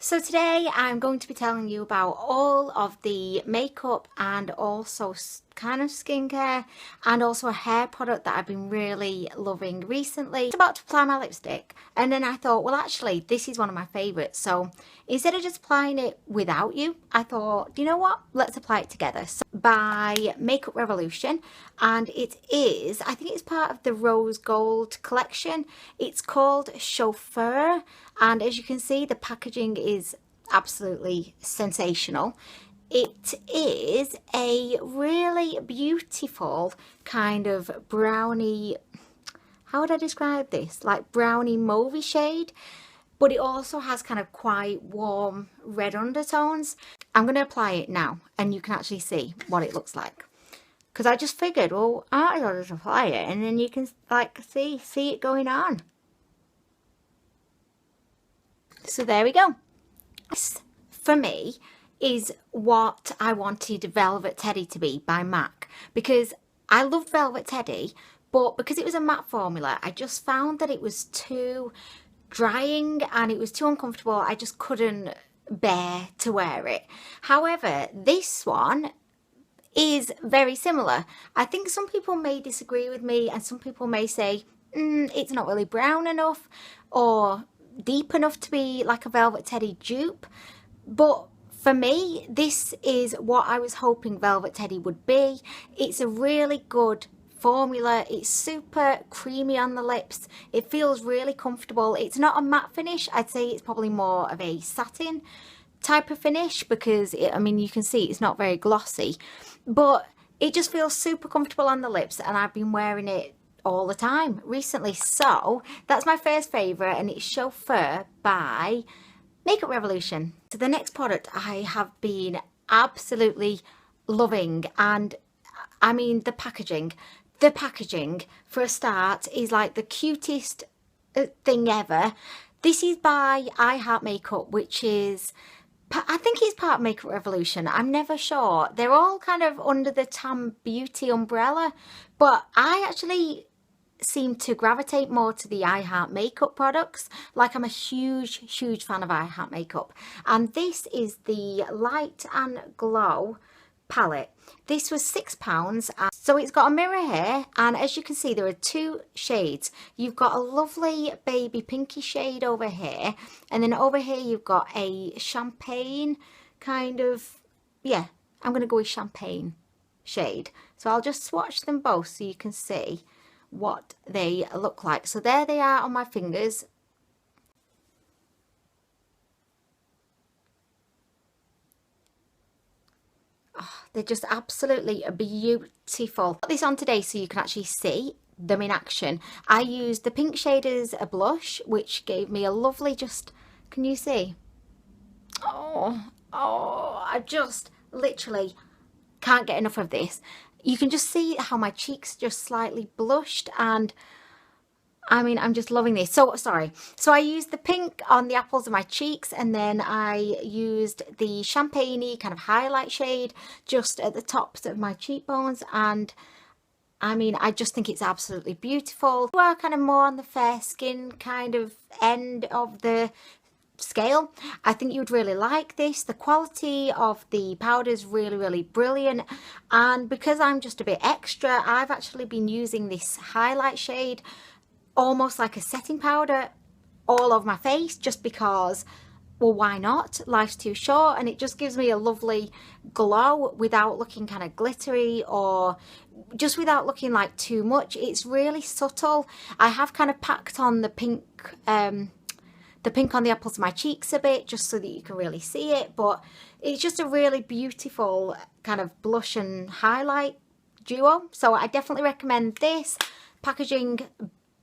So today I'm going to be telling you about all of the makeup and also kind of skincare and also a hair product that I've been really loving recently. I was about to apply my lipstick and then I thought, well, actually this is one of my favorites. So instead of just applying it without you, I thought, you know what, let's apply it together. So by Makeup Revolution, and it is, I think it's part of the Rose Gold collection. It's called Chauffeur, and as you can see, the packaging is absolutely sensational. It is a really beautiful kind of brownie, how would I describe this? Like brownie mauvey shade, but it also has kind of quite warm red undertones. I'm going to apply it now and you can actually see what it looks like. Because I just figured, well, I'll just apply it and then you can like see it going on. So there we go. This, for me, is what I wanted Velvet Teddy to be by MAC, because I loved Velvet Teddy, but because it was a matte formula, I just found that it was too drying and it was too uncomfortable. I just couldn't bear to wear it. However, this one is very similar. I think some people may disagree with me and some people may say it's not really brown enough or deep enough to be like a Velvet Teddy dupe, but for me this is what I was hoping Velvet Teddy would be. It's a really good formula. It's super creamy on the lips. It feels really comfortable. It's not a matte finish. I'd say it's probably more of a satin type of finish because I mean you can see it's not very glossy, but it just feels super comfortable on the lips and I've been wearing it all the time recently. So that's my first favourite, and it's Chauffeur by Makeup Revolution. So the next product I have been absolutely loving, and I mean the packaging for a start is like the cutest thing ever. This is by I Heart Makeup, which is, I think it's part of Makeup Revolution. I'm never sure. They're all kind of under the Tam Beauty umbrella, but I actually seem to gravitate more to the I Heart Makeup products. Like I'm a huge fan of I Heart Makeup, and this is the Light and Glow palette. This was £6, so it's got a mirror here, and as you can see there are two shades. You've got a lovely baby pinky shade over here, and then over here you've got a champagne kind of, yeah, I'm going to go with champagne shade. So I'll just swatch them both so you can see what they look like. So there they are on my fingers. Oh, they're just absolutely beautiful. Put this on today so you can actually see them in action. I used the pink shade as a blush, which gave me a lovely, just, can you see? Oh, I just literally can't get enough of this. You can just see how my cheeks just slightly blushed, and I mean, I'm just loving this. So I used the pink on the apples of my cheeks, and then I used the champagne-y kind of highlight shade just at the tops of my cheekbones, and I mean, I just think it's absolutely beautiful. You are kind of more on the fair skin kind of end of the scale, I think you'd really like this. The quality of the powder is really brilliant, and because I'm just a bit extra, I've actually been using this highlight shade almost like a setting powder all over my face, just because, well, why not? Life's too short, and it just gives me a lovely glow without looking kind of glittery or just without looking like too much. It's really subtle. I have kind of packed on the pink on the apples of my cheeks a bit just so that you can really see it, but it's just a really beautiful kind of blush and highlight duo. So I definitely recommend this. Packaging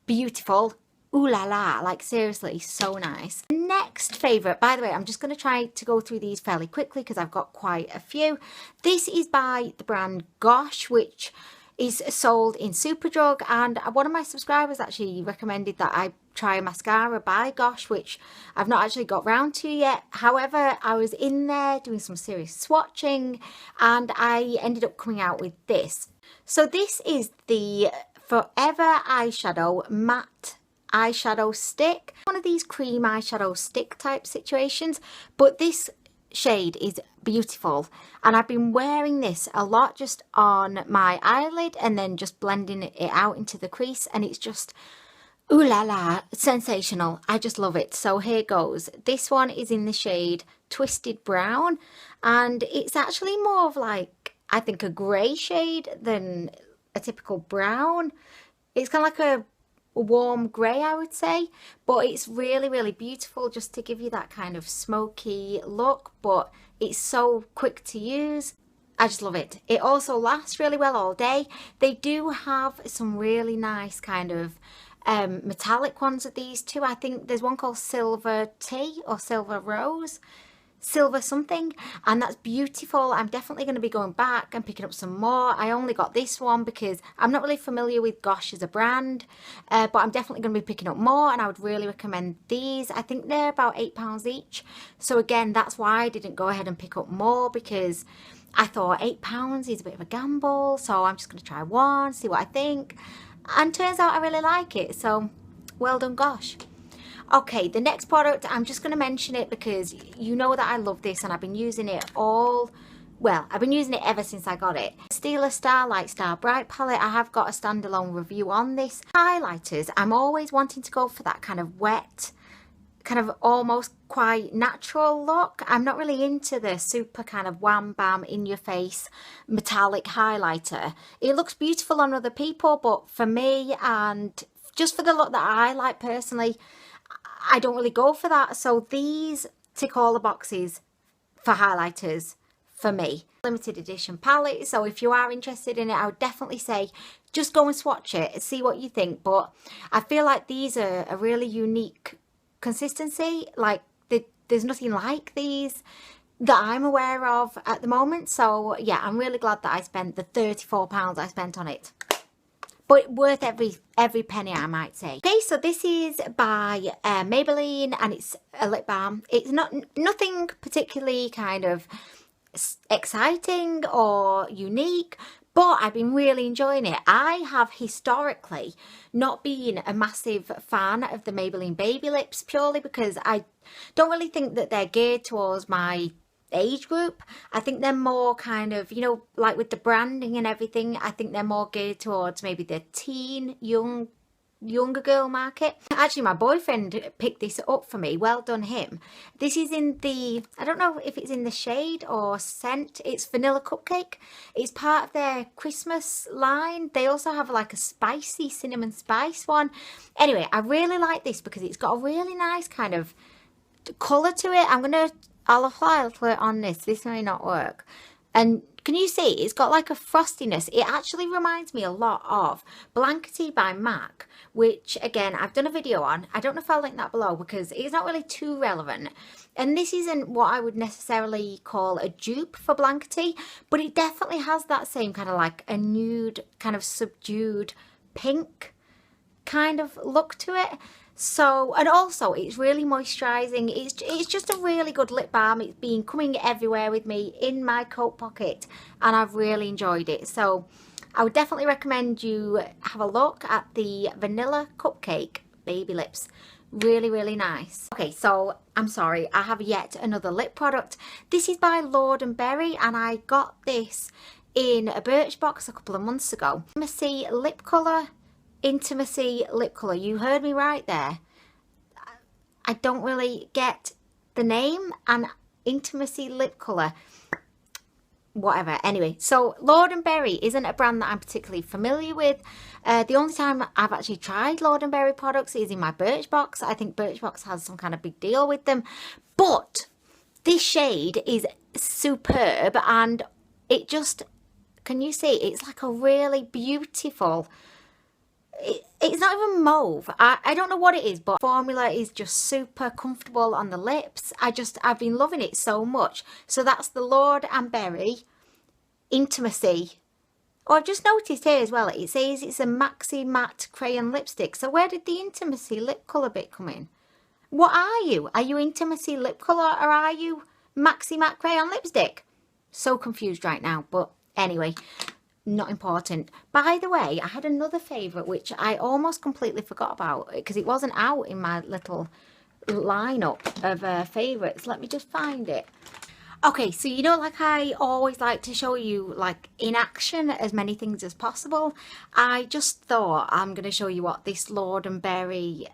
beautiful, ooh la la, like seriously so nice. Next favourite, by the way, I'm just going to try to go through these fairly quickly because I've got quite a few. This is by the brand Gosh, which is sold in Superdrug, and one of my subscribers actually recommended that I try a mascara by Gosh, which I've not actually got round to yet. However, I was in there doing some serious swatching and I ended up coming out with this. So this is the Forever Eyeshadow Matte eyeshadow stick, one of these cream eyeshadow stick type situations, but this shade is beautiful, and I've been wearing this a lot just on my eyelid and then just blending it out into the crease, and it's just ooh la la, sensational. I just love it. So here goes. This one is in the shade Twisted Brown, and it's actually more of like, I think, a grey shade than a typical brown. It's kind of like a warm grey, I would say, but it's really, really beautiful just to give you that kind of smoky look, but it's so quick to use. I just love it. It also lasts really well all day. They do have some really nice kind of metallic ones of these too. I think there's one called Silver Tea or Silver Rose, Silver something, and that's beautiful. I'm definitely going to be going back and picking up some more. I only got this one because I'm not really familiar with Gosh as a brand, but I'm definitely going to be picking up more, and I would really recommend these. I think they're about £8 each, so again, that's why I didn't go ahead and pick up more, because I thought £8 is a bit of a gamble, so I'm just going to try one, see what I think. And turns out I really like it, so well done, Gosh. Okay, the next product, I'm just going to mention it because you know that I love this, and I've been using it I've been using it ever since I got it. Stila Starlight Star Bright palette. I have got a standalone review on this. Highlighters, I'm always wanting to go for that kind of wet, kind of almost quite natural look. I'm not really into the super kind of wham bam in your face metallic highlighter. It looks beautiful on other people, but for me, and just for the look that I like personally, I don't really go for that. So these tick all the boxes for highlighters for me. Limited edition palette, so if you are interested in it, I would definitely say just go and swatch it and see what you think. But I feel like these are a really unique consistency. Like there's nothing like these that I'm aware of at the moment. So yeah, I'm really glad that I spent the £34 I spent on it, but worth every penny, I might say. Okay, so this is by Maybelline, and it's a lip balm. It's nothing particularly kind of exciting or unique, but I've been really enjoying it. I have historically not been a massive fan of the Maybelline Baby Lips, purely because I don't really think that they're geared towards my age group. I think they're more kind of, you know, like with the branding and everything, I think they're more geared towards maybe the teen, younger girl market. Actually, my boyfriend picked this up for me. Well done him. This is in the, I don't know if it's in the shade or scent, it's Vanilla Cupcake. It's part of their Christmas line. They also have like a spicy cinnamon spice one. Anyway, I really like this because it's got a really nice kind of colour to it. I'll apply a little on this. This may not work. And can you see it's got like a frostiness? It actually reminds me a lot of Blankety by MAC, which again I've done a video on. I don't know if I'll link that below because it's not really too relevant, and this isn't what I would necessarily call a dupe for Blankety, but it definitely has that same kind of like a nude, kind of subdued pink kind of look to it. So, and also it's really moisturising. It's just a really good lip balm. It's been coming everywhere with me in my coat pocket, and I've really enjoyed it. So I would definitely recommend you have a look at the Vanilla Cupcake Baby Lips. Really, really nice. Okay, so I'm sorry, I have yet another lip product. This is by Lord & Berry, and I got this in a Birchbox a couple of months ago. Intimacy lip colour. Intimacy lip colour. You heard me right there. I don't really get the name, and Intimacy lip colour, whatever. Anyway, so Lord & Berry isn't a brand that I'm particularly familiar with. The only time I've actually tried Lord & Berry products is in my Birchbox. I think Birchbox has some kind of big deal with them, but this shade is superb, and it just, can you see, it's like a really beautiful, it's not even mauve. I don't know what it is, but formula is just super comfortable on the lips. I've been loving it so much. So that's the Lord & Berry Intimacy. Oh, I've just noticed here as well, it says it's a maxi matte crayon lipstick. So where did the Intimacy lip colour bit come in? What are you? Are you Intimacy lip colour, or are you maxi matte crayon lipstick? So confused right now, but anyway. not important. By the way, I had another favourite which I almost completely forgot about because it wasn't out in my little lineup of favourites. Let me just find it. Okay, so you know, like I always like to show you like in action as many things as possible. I just thought I'm going to show you what this Lord and Berry,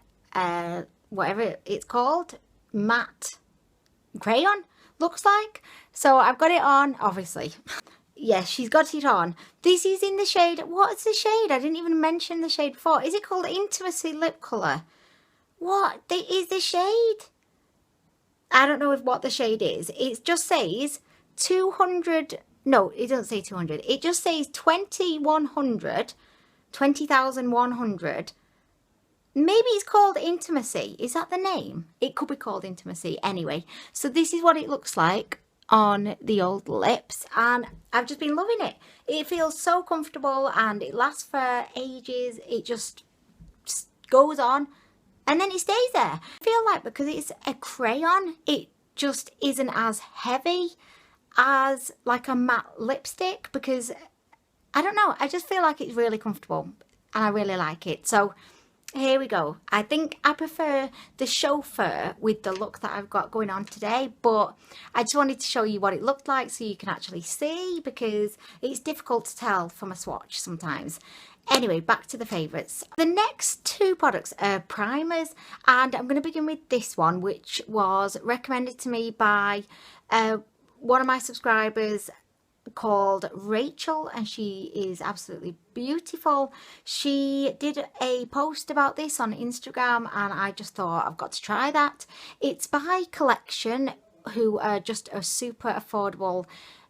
whatever it's called, matte crayon looks like. So I've got it on, obviously. Yes, she's got it on. This is in the shade, what's the shade? I didn't even mention the shade before. Is it called Intimacy Lip Colour? What is the shade? I don't know what the shade is. It just says 200, no, it doesn't say 200. It just says 2100, 20,100. Maybe it's called Intimacy. Is that the name? It could be called Intimacy. Anyway, so this is what it looks like on the old lips, and I've just been loving it. It feels so comfortable and it lasts for ages. It just goes on and then it stays there. I feel like because it's a crayon, it just isn't as heavy as like a matte lipstick, because I don't know, I just feel like it's really comfortable and I really like it. So here we go. I think I prefer the chauffeur with the look that I've got going on today, but I just wanted to show you what it looked like so you can actually see, because it's difficult to tell from a swatch sometimes. Anyway, back to the favourites. The next two products are primers, and I'm going to begin with this one, which was recommended to me by one of my subscribers called Rachel, and she is absolutely beautiful. She did a post about this on Instagram and I just thought I've got to try that. It's by Collection, who are just a super affordable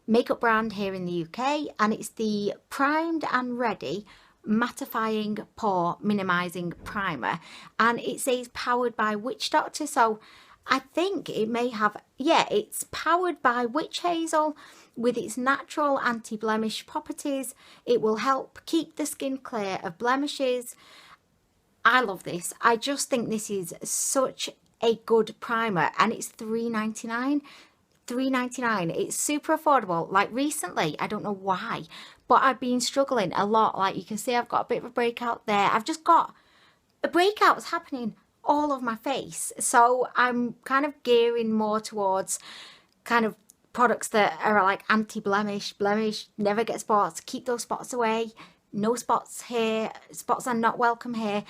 makeup brand here in the UK, and it's the Primed and Ready Mattifying Pore Minimizing Primer, and it says powered by Witch Doctor, so I think it may have, yeah, it's powered by witch hazel. With its natural anti-blemish properties, it will help keep the skin clear of blemishes. I love this. I just think this is such a good primer, and it's $3.99. $3.99. It's super affordable. Like recently, I don't know why, but I've been struggling a lot. Like you can see, I've got a bit of a breakout there. I've just got a breakout happening all over my face. So I'm kind of gearing more towards kind of products that are like anti-blemish, never get spots, keep those spots away, no spots here, spots are not welcome here.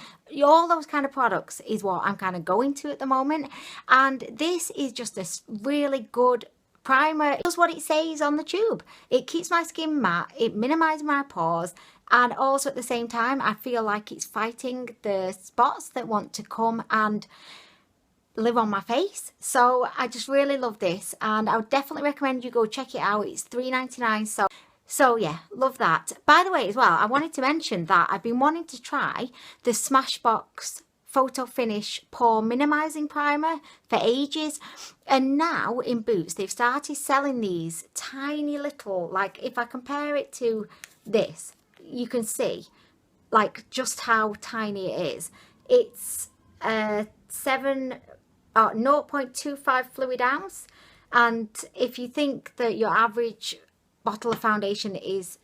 All those kind of products is what I'm kind of going to at the moment, and this is just a really good primer. It does what it says on the tube. It keeps my skin matte, it minimizes my pores, and also at the same time I feel like it's fighting the spots that want to come and live on my face. So I just really love this, and I would definitely recommend you go check it out. It's $3.99. So yeah, love that. By the way as well, I wanted to mention that I've been wanting to try the Smashbox Photo Finish Pore Minimizing Primer for ages, and now in Boots they've started selling these tiny little, like if I compare it to this, you can see like just how tiny it is. It's 0.25 fluid ounce, and if you think that your average bottle of foundation is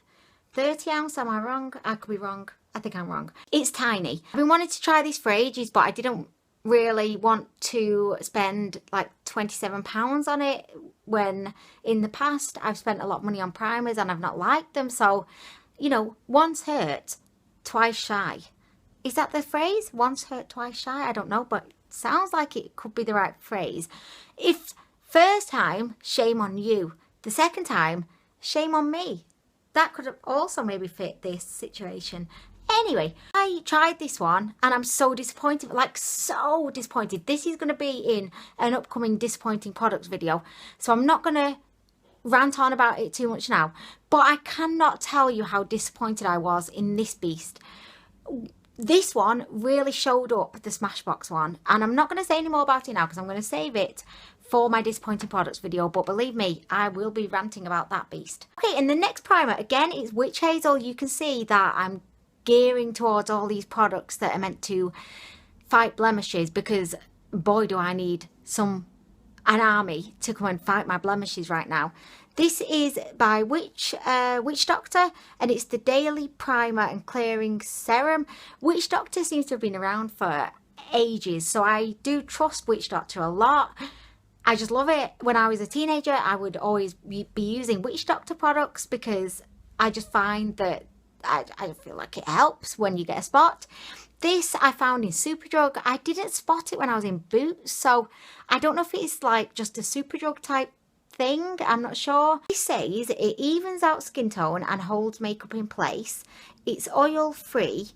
30 ounce, am I wrong? I could be wrong. I think I'm wrong. It's tiny. I've been wanting to try this for ages, but I didn't really want to spend like £27 on it, when in the past I've spent a lot of money on primers and I've not liked them. So, you know, once hurt, twice shy. Is that the phrase? Once hurt, twice shy? I don't know, but sounds like it could be the right phrase. If first time, shame on you. The second time, shame on me. That could have also maybe fit this situation. Anyway, I tried this one and I'm so disappointed, like so disappointed. This is going to be in an upcoming disappointing products video, so I'm not going to rant on about it too much now, but I cannot tell you how disappointed I was in this beast. This one really showed up, the Smashbox one, and I'm not going to say any more about it now because I'm going to save it for my disappointing products video, but believe me, I will be ranting about that beast. Okay, and the next primer, again, is Witch Hazel. You can see that I'm gearing towards all these products that are meant to fight blemishes, because boy do I need an army to come and fight my blemishes right now. This is by Witch Doctor, and it's the Daily Primer and Clearing Serum. Witch Doctor seems to have been around for ages, so I do trust Witch Doctor a lot. I just love it. When I was a teenager, I would always be using Witch Doctor products because I just find that I feel like it helps when you get a spot. This I found in Superdrug. I didn't spot it when I was in Boots, so I don't know if it's like just a Superdrug type thing. I'm not sure. It says it evens out skin tone and holds makeup in place. It's oil free.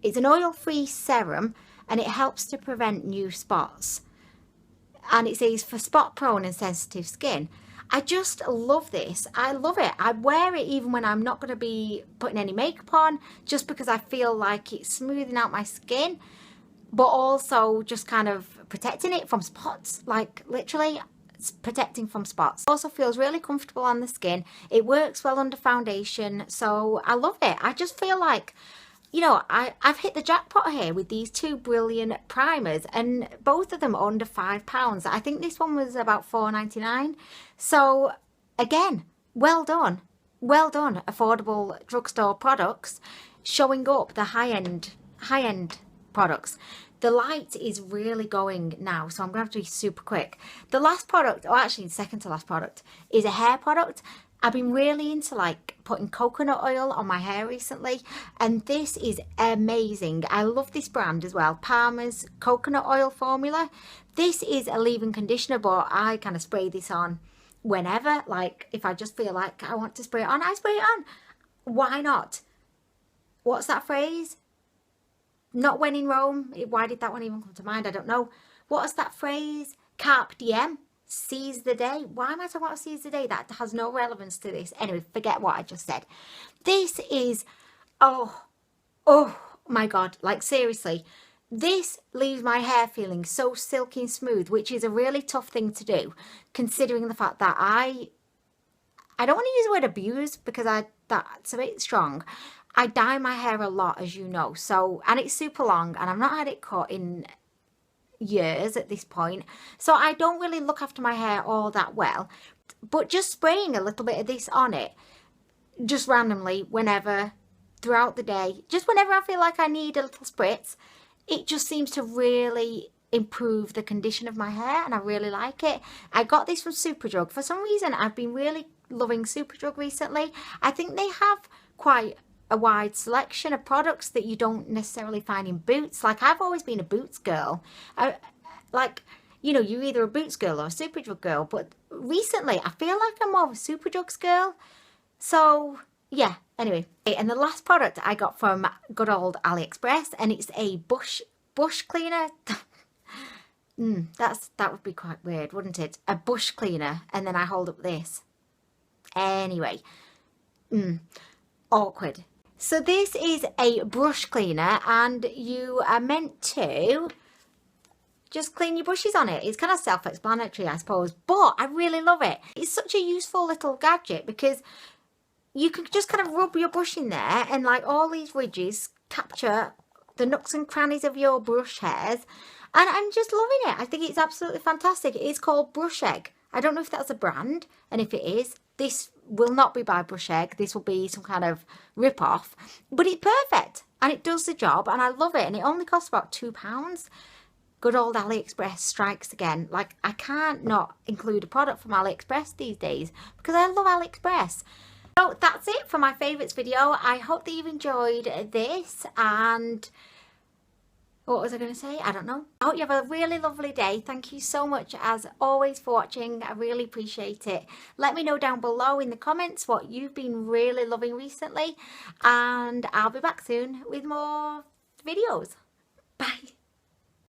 It's an oil free serum, and it helps to prevent new spots. And it says for spot prone and sensitive skin. I just love this. I love it. I wear it even when I'm not going to be putting any makeup on, just because I feel like it's smoothing out my skin, but also just kind of protecting it from spots. Like literally it's protecting from spots. Also feels really comfortable on the skin. It works well under foundation, so I love it. I just feel like, you know, I've hit the jackpot here with these two brilliant primers, and both of them are under £5. I think this one was about £4.99. So again, well done. Well done. Affordable drugstore products showing up the high-end products. The light is really going now, so I'm going to have to be super quick. The last product, or actually the second to last product, is a hair product. I've been really into like putting coconut oil on my hair recently, and this is amazing. I love this brand as well, Palmer's coconut oil formula. This is a leave-in conditioner, but I kind of spray this on whenever. Like if I just feel like I want to spray it on, I spray it on. Why not? What's that phrase? Not when in Rome. Why did that one even come to mind? I don't know. What is that phrase? Carpe diem. Seize the day. Why am I talking about seize the day? That has no relevance to this. Anyway, forget what I just said. This is, oh my God, like seriously, this leaves my hair feeling so silky and smooth, which is a really tough thing to do, considering the fact that I don't want to use the word abuse because that's a bit strong. I dye my hair a lot, as you know, so, and it's super long, and I've not had it cut in years at this point, so I don't really look after my hair all that well. But just spraying a little bit of this on it, just randomly, whenever, throughout the day, just whenever I feel like I need a little spritz, it just seems to really improve the condition of my hair, and I really like it. I got this from Superdrug. For some reason, I've been really loving Superdrug recently. I think they have quite a wide selection of products that you don't necessarily find in Boots. Like I've always been a Boots girl. Like, you know, you're either a Boots girl or a Superdrug girl, but recently I feel like I'm more of a Superdrugs girl. So yeah, anyway. And the last product I got from good old AliExpress, and it's a bush cleaner. That would be quite weird, wouldn't it? A bush cleaner, and then I hold up this. Anyway, awkward. So this is a brush cleaner, and you are meant to just clean your brushes on it. It's kind of self-explanatory, I suppose, but I really love it. It's such a useful little gadget because you can just kind of rub your brush in there, and like all these ridges capture the nooks and crannies of your brush hairs, and I'm just loving it. I think it's absolutely fantastic. It is called Brush Egg. I don't know if that's a brand, and if it is, this will not be by Brush Egg. This will be some kind of rip-off, but it's perfect and it does the job, and I love it, and it only costs about £2. Good old AliExpress strikes again. Like I can't not include a product from AliExpress these days because I love AliExpress. So that's it for my favourites video. I hope that you've enjoyed this, and what was I going to say? I don't know. I hope you have a really lovely day. Thank you so much as always for watching. I really appreciate it. Let me know down below in the comments what you've been really loving recently, and I'll be back soon with more videos. Bye.